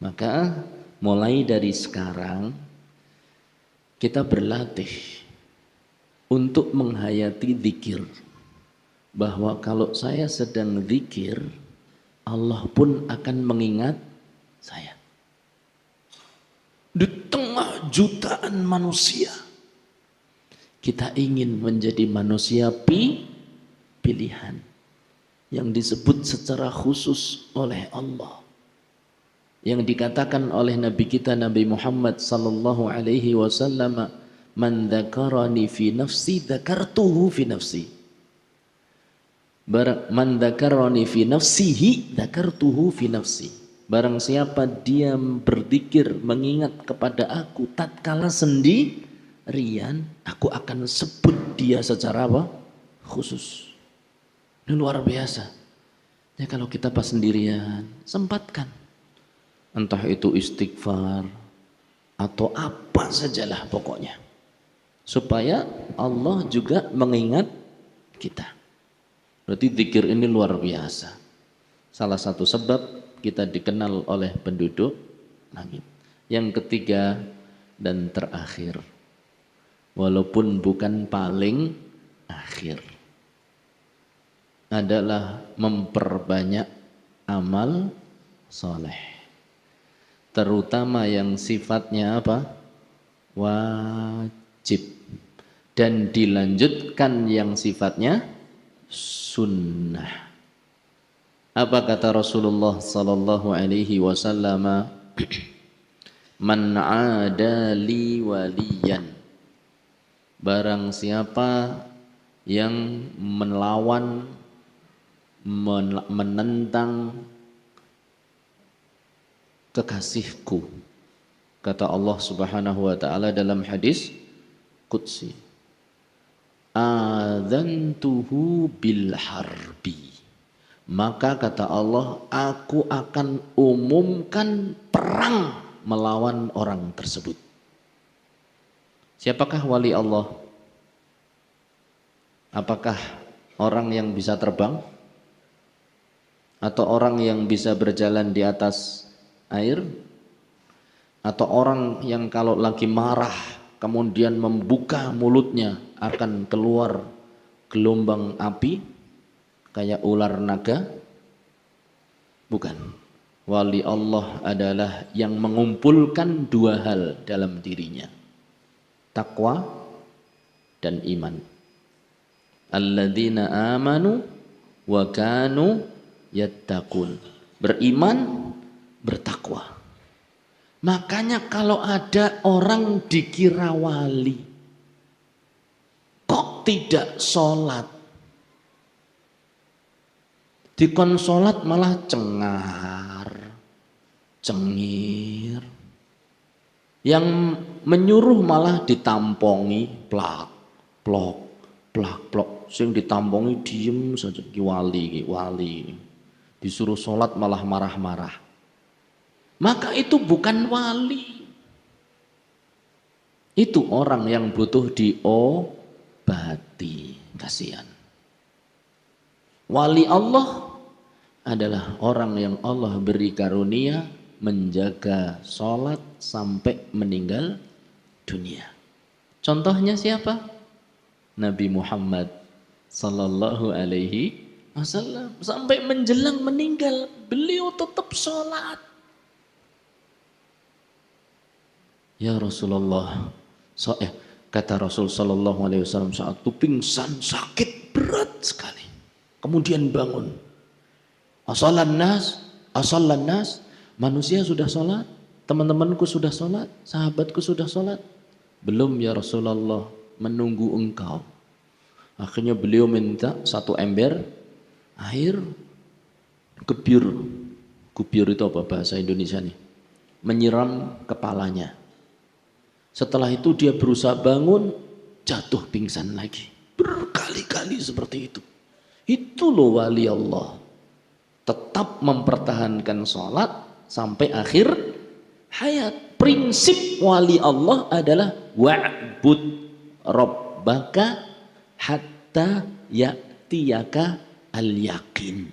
Speaker 1: Maka mulai dari sekarang kita berlatih untuk menghayati zikir. Bahwa kalau saya sedang zikir, Allah pun akan mengingat saya. Di tengah jutaan manusia, kita ingin menjadi manusia pilihan yang disebut secara khusus oleh Allah, yang dikatakan oleh Nabi kita Nabi Muhammad sallallahu alaihi wasallam, "Man dzakarani fi nafsi dzakartuhu fi nafsi." Man dzakarani fi nafsihi dzakartuhu fi nafsi. Barang siapa dia berzikir mengingat kepada aku tatkala sendirian, aku akan sebut dia secara apa? Khusus. Ini luar biasa. Ya, kalau kita pas sendirian, sempatkan. Entah itu istighfar atau apa sajalah pokoknya. Supaya Allah juga mengingat kita. Berarti zikir ini luar biasa. Salah satu sebab kita dikenal oleh penduduk langit. Yang ketiga dan terakhir, walaupun bukan paling akhir, adalah memperbanyak amal soleh, terutama yang sifatnya apa? Wajib, dan dilanjutkan yang sifatnya sunnah. Apa kata Rasulullah sallallahu alaihi wasallam? Man 'ada li waliyan, barang siapa yang melawan, menentang kekasihku, kata Allah Subhanahu wa taala dalam hadis qudsi, adzantuhu bil harbi, maka kata Allah, aku akan umumkan perang melawan orang tersebut. Siapakah wali Allah? Apakah orang yang bisa terbang? Atau orang yang bisa berjalan di atas air? Atau orang yang kalau lagi marah kemudian membuka mulutnya akan keluar gelombang api kayak ular naga? Bukan. Wali Allah adalah yang mengumpulkan dua hal dalam dirinya, takwa dan iman. Alladzina amanu wa kanu yattaqun, beriman, bertakwa. Makanya kalau ada orang dikira wali, tidak sholat. Dikon sholat malah cengar, cengir. Yang menyuruh malah ditampongi, plak, plok, plak, plok. Sing ditampongi diem saja, wali. Disuruh sholat malah marah-marah. Maka itu bukan wali. Itu orang yang butuh diobati. Kasihan. Wali Allah adalah orang yang Allah beri karunia menjaga sholat sampai meninggal dunia. Contohnya siapa? Nabi Muhammad sallallahu alaihi wasallam. Sampai menjelang meninggal beliau tetap sholat. Ya Rasulullah, kata Rasul sallallahu alaihi wasallam saat itu pingsan sakit berat sekali. Kemudian bangun. Asallan nas, manusia sudah sholat, teman-temanku sudah sholat, sahabatku sudah sholat. Belum ya Rasulullah, menunggu engkau. Akhirnya beliau minta 1 ember air gebyur. Gebyur itu apa bahasa Indonesia nih? Menyiram kepalanya. Setelah itu dia berusaha bangun, jatuh pingsan lagi. Berkali-kali seperti itu. Itu loh wali Allah. Tetap mempertahankan sholat sampai akhir hayat. Prinsip wali Allah adalah wa'bud rabbaka hatta ya'tiyaka al-yakin.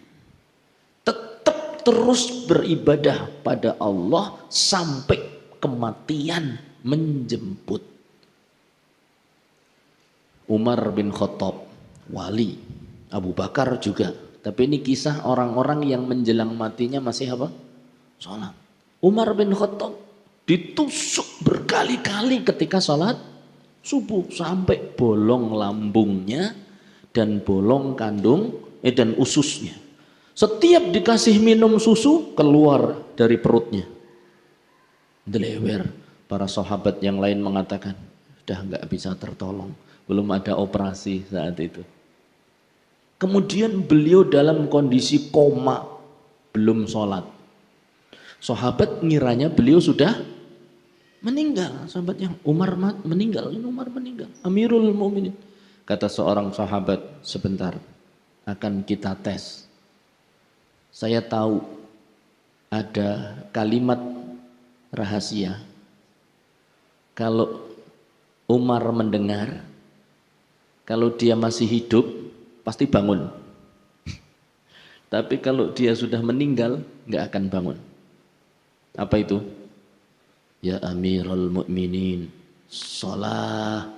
Speaker 1: Tetap terus beribadah pada Allah sampai kematian menjemput. Umar bin Khattab wali, Abu Bakar juga. Tapi ini kisah orang-orang yang menjelang matinya masih apa? Sholat. Umar bin Khattab ditusuk berkali-kali ketika sholat subuh sampai bolong lambungnya dan bolong dan ususnya. Setiap dikasih minum susu keluar dari perutnya. Delewer. Para sahabat yang lain mengatakan sudah nggak bisa tertolong. Belum ada operasi saat itu. Kemudian beliau dalam kondisi koma, belum sholat. Sahabat ngiranya beliau sudah meninggal. Sahabat yang Umar meninggal, Amirul Mukminin. Kata seorang sahabat, sebentar, akan kita tes. Saya tahu ada kalimat rahasia. Kalau Umar mendengar, kalau dia masih hidup, pasti bangun. Tapi kalau dia sudah meninggal, nggak akan bangun. Apa itu? Ya Amirul Mukminin, sholat.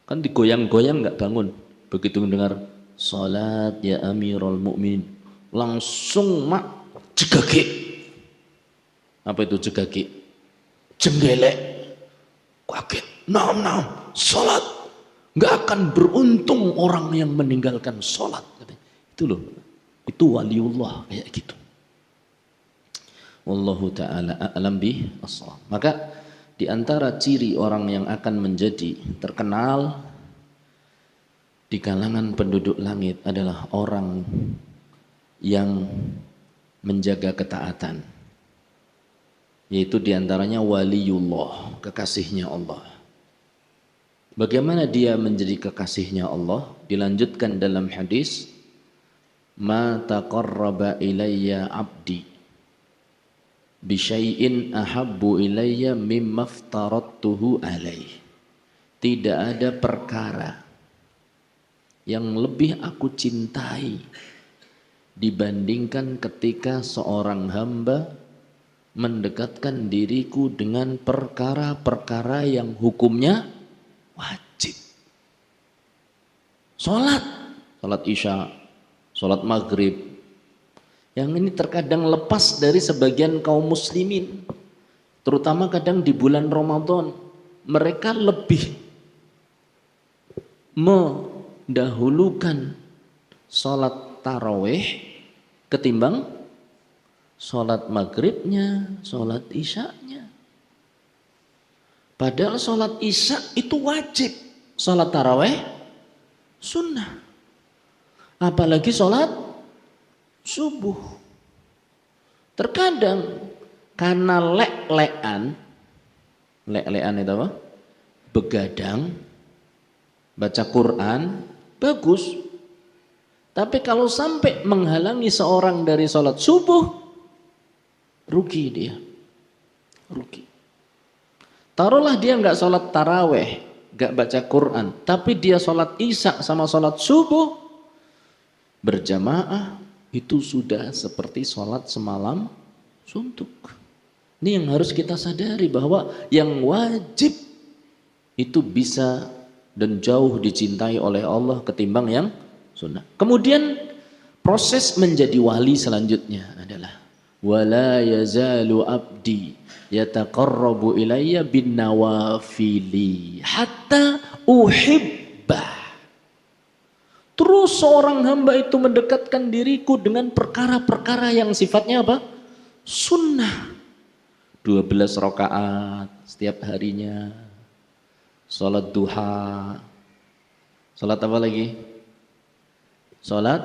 Speaker 1: Kan digoyang-goyang nggak bangun. Begitu mendengar sholat ya Amirul Mukminin, langsung jegage. Apa itu jegage? Jenggelek, kaget, naam, sholat. Nggak akan beruntung orang yang meninggalkan sholat. Itu loh, itu waliullah kayak gitu. Wallahu ta'ala a'lam bishawab. Maka di antara ciri orang yang akan menjadi terkenal di kalangan penduduk langit adalah orang yang menjaga ketaatan. Yaitu di antaranya waliullah, kekasihnya Allah. Bagaimana dia menjadi kekasihnya Allah? Dilanjutkan dalam hadis, ma taqarraba ilayya abdi bisyai'in ahabbu ilayya mimma aftaradtuhu alaih. Tidak ada perkara yang lebih aku cintai dibandingkan ketika seorang hamba mendekatkan diriku dengan perkara-perkara yang hukumnya wajib. Sholat isya, sholat maghrib. Yang ini terkadang lepas dari sebagian kaum muslimin. Terutama kadang di bulan Ramadan. Mereka lebih mendahulukan sholat tarawih ketimbang sholat maghribnya, sholat isyanya. Padahal sholat isya itu wajib. Sholat tarawih sunnah. Apalagi sholat subuh. Terkadang karena lek-lekan itu apa? Begadang, baca Quran, bagus. Tapi kalau sampai menghalangi seorang dari sholat subuh, rugi dia. Rugi. Taruhlah dia nggak sholat taraweh, nggak baca Quran, tapi dia sholat isya sama sholat subuh berjamaah, itu sudah seperti sholat semalam suntuk. Ini yang harus kita sadari, bahwa yang wajib itu bisa dan jauh dicintai oleh Allah ketimbang yang sunnah. Kemudian proses menjadi wali selanjutnya adalah wala yazalu abdi yataqarrabu ilayya bin nawafili hatta uhibbah. Terus seorang hamba itu mendekatkan diriku dengan perkara-perkara yang sifatnya apa? Sunnah. 12 rakaat setiap harinya. Salat duha. Salat apa lagi? Salat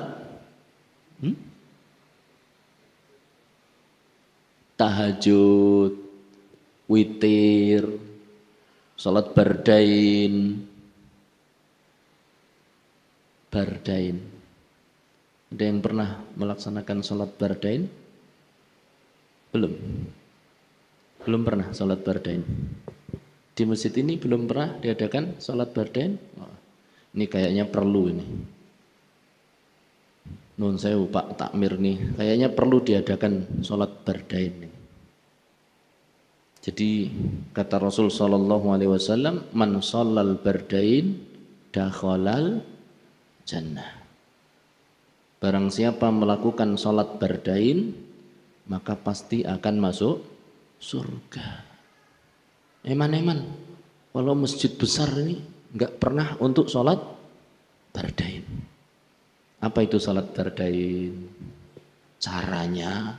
Speaker 1: tahajud, witir, salat bardain. Bardain. Ada yang pernah melaksanakan salat bardain? Belum. Belum pernah salat bardain. Di masjid ini belum pernah diadakan salat bardain. Oh, ini kayaknya perlu ini. Nun sewu Pak Takmir nih, kayaknya perlu diadakan salat bardain nih. Jadi kata Rasul sallallahu alaihi wasallam, man shallal bardain dakhalal jannah. Barang siapa melakukan salat bardain, maka pasti akan masuk surga. Eman-eman, kalau masjid besar ini nggak pernah untuk salat bardain. Apa itu salat bardain? Caranya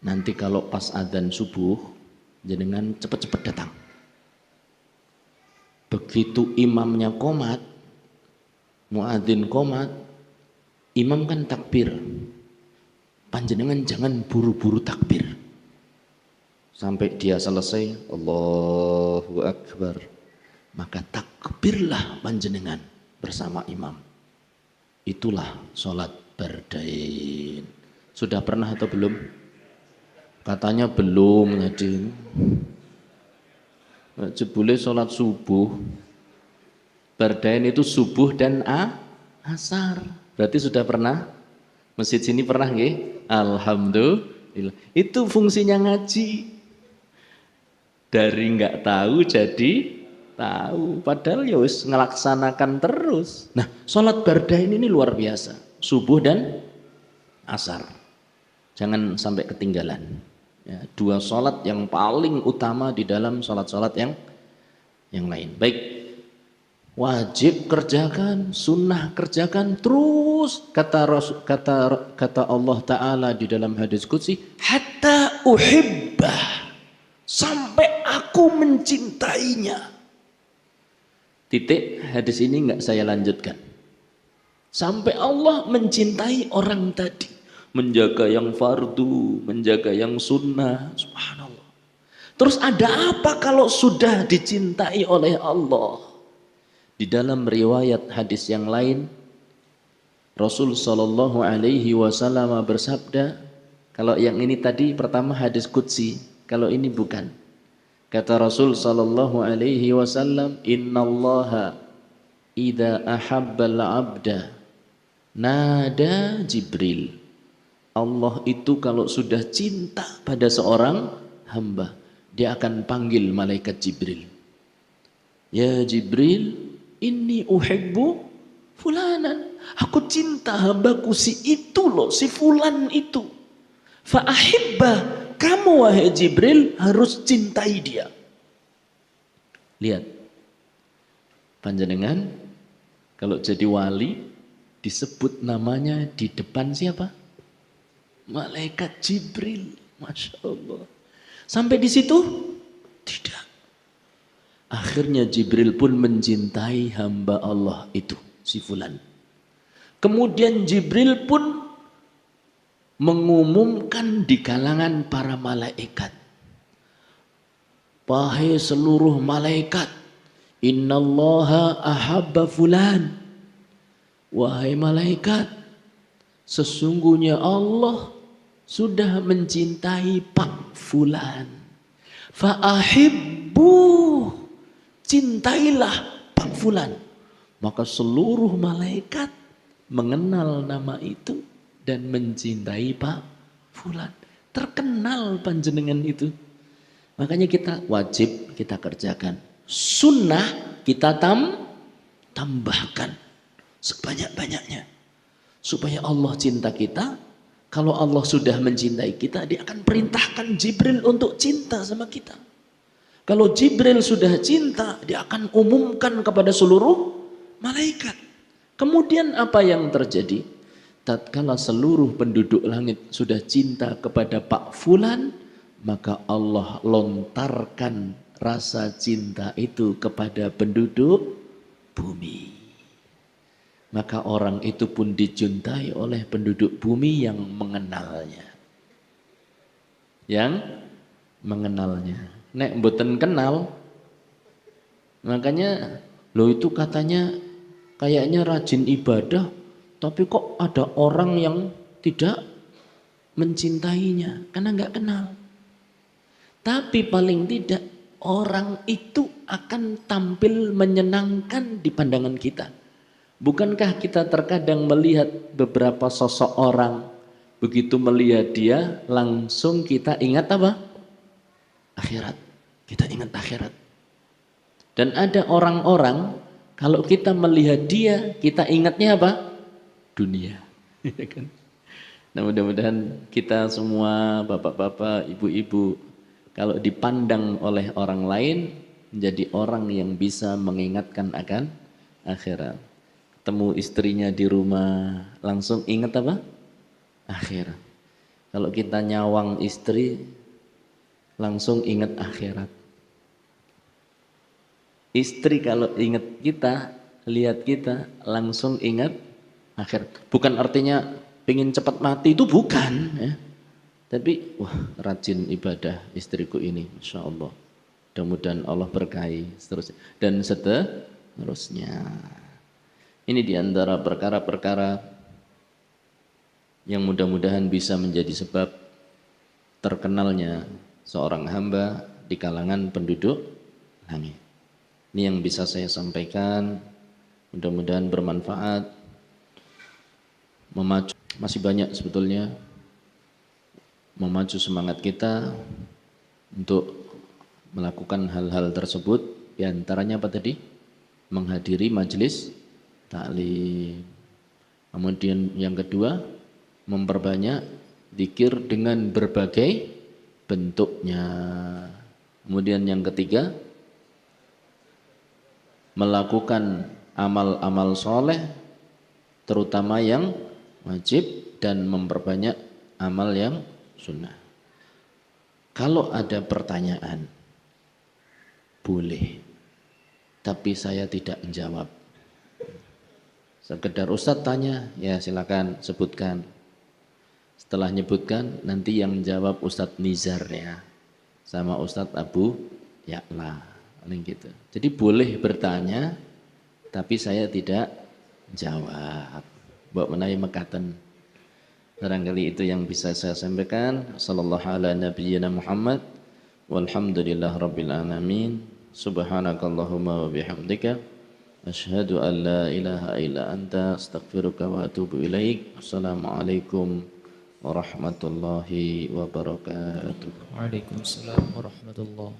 Speaker 1: nanti kalau pas adzan subuh, jenengan cepet-cepet datang. Begitu imamnya qomat, muadzin qomat, imam kan takbir. Panjenengan jangan buru-buru takbir. Sampai dia selesai, Allahu Akbar. Maka takbirlah panjenengan bersama imam. Itulah sholat bardain. Sudah pernah atau belum? Katanya belum tadi. Jebule sholat subuh. Bardain itu subuh dan asar. Berarti sudah pernah? Masjid sini pernah nggih? Alhamdulillah. Itu fungsinya ngaji. Dari nggak tahu jadi tahu. Padahal ya wis ngelaksanakan terus. Nah, sholat bardain ini luar biasa. Subuh dan asar. Jangan sampai ketinggalan. Ya, 2 sholat yang paling utama di dalam sholat-sholat yang lain. Baik, wajib kerjakan, sunnah kerjakan terus. Kata Allah Ta'ala di dalam hadis qudsi, hatta uhibbah, sampai aku mencintainya. Titik, hadis ini enggak saya lanjutkan. Sampai Allah mencintai orang tadi. Menjaga yang fardu, menjaga yang sunnah. Subhanallah. Terus ada apa kalau sudah dicintai oleh Allah? Di dalam riwayat hadis yang lain, Rasul sallallahu alaihi wasallam bersabda, kalau yang ini tadi pertama hadis qudsi, kalau ini bukan. Kata Rasul sallallahu alaihi wasallam, innallaha idza ahabbal abda nada Jibril. Allah itu kalau sudah cinta pada seorang hamba, dia akan panggil malaikat Jibril. Ya Jibril, inni uhibbu fulanan. Aku cinta hambaku si itu loh, si fulan itu. Fa ahibbah, kamu wahai Jibril harus cintai dia. Lihat, panjenengan kalau jadi wali disebut namanya di depan siapa? Malaikat Jibril. Masya Allah. Sampai di situ? Tidak. Akhirnya Jibril pun mencintai hamba Allah itu. si fulan. Kemudian Jibril pun mengumumkan di kalangan para malaikat. Wahai seluruh malaikat, innallaha ahabba fulan. Wahai malaikat, sesungguhnya Allah sudah mencintai Pak Fulan. Fa'ahibbu, cintailah Pak Fulan. Maka seluruh malaikat mengenal nama itu dan mencintai Pak Fulan. Terkenal panjenengan itu. Makanya kita wajib kita kerjakan. Sunnah kita tambahkan sebanyak-banyaknya. Supaya Allah cinta kita. Kalau Allah sudah mencintai kita, dia akan perintahkan Jibril untuk cinta sama kita. Kalau Jibril sudah cinta, dia akan umumkan kepada seluruh malaikat. Kemudian apa yang terjadi? Tatkala seluruh penduduk langit sudah cinta kepada Pak Fulan, maka Allah lontarkan rasa cinta itu kepada penduduk bumi. Maka orang itu pun dicintai oleh penduduk bumi yang mengenalnya. Yang mengenalnya. Nek mboten kenal, makanya lo itu katanya kayaknya rajin ibadah, tapi kok ada orang yang tidak mencintainya karena nggak kenal. Tapi paling tidak orang itu akan tampil menyenangkan di pandangan kita. Bukankah kita terkadang melihat beberapa sosok orang, begitu melihat dia langsung kita ingat apa? Akhirat. Kita ingat akhirat. Dan ada orang-orang kalau kita melihat dia, kita ingatnya apa? Dunia. Nah, mudah-mudahan kita semua bapak-bapak, ibu-ibu, kalau dipandang oleh orang lain menjadi orang yang bisa mengingatkan akan akhirat. Ketemu istrinya di rumah langsung ingat apa? Akhirat. Kalau kita nyawang istri langsung ingat akhirat. Istri kalau ingat kita, lihat kita langsung ingat akhirat. Bukan artinya pengen cepat mati, itu bukan ya. Tapi wah, rajin ibadah istriku ini, Masya Allah. Mudah-mudahan Allah berkahi seterusnya. Dan seterusnya. Ini diantara perkara-perkara yang mudah-mudahan bisa menjadi sebab terkenalnya seorang hamba di kalangan penduduk langit. Ini yang bisa saya sampaikan, mudah-mudahan bermanfaat, memacu, masih banyak sebetulnya, memacu semangat kita untuk melakukan hal-hal tersebut. Di antaranya apa tadi? Menghadiri majelis taklim. Kemudian yang kedua, memperbanyak zikir dengan berbagai bentuknya. Kemudian yang ketiga, melakukan amal-amal soleh, terutama yang wajib, dan memperbanyak amal yang sunnah. Kalau ada pertanyaan, boleh, tapi saya tidak menjawab. Sekedar Ustadz tanya, ya silakan sebutkan. Setelah nyebutkan, nanti yang menjawab Ustadz Nizar ya, sama Ustadz Abu Ya'la, gitu. Jadi boleh bertanya, tapi saya tidak jawab. Mbok menawi mekaten. Barangkali itu yang bisa saya sampaikan. Sallallahu ala nabiyyina Muhammad walhamdulillah rabbil alamin. Subhanakallahumma wa bihamdika asyhadu an la ilaha illa anta astaghfiruka wa atubu ilaik. Assalamualaikum warahmatullahi wabarakatuh.
Speaker 2: Waalaikumsalam warahmatullahi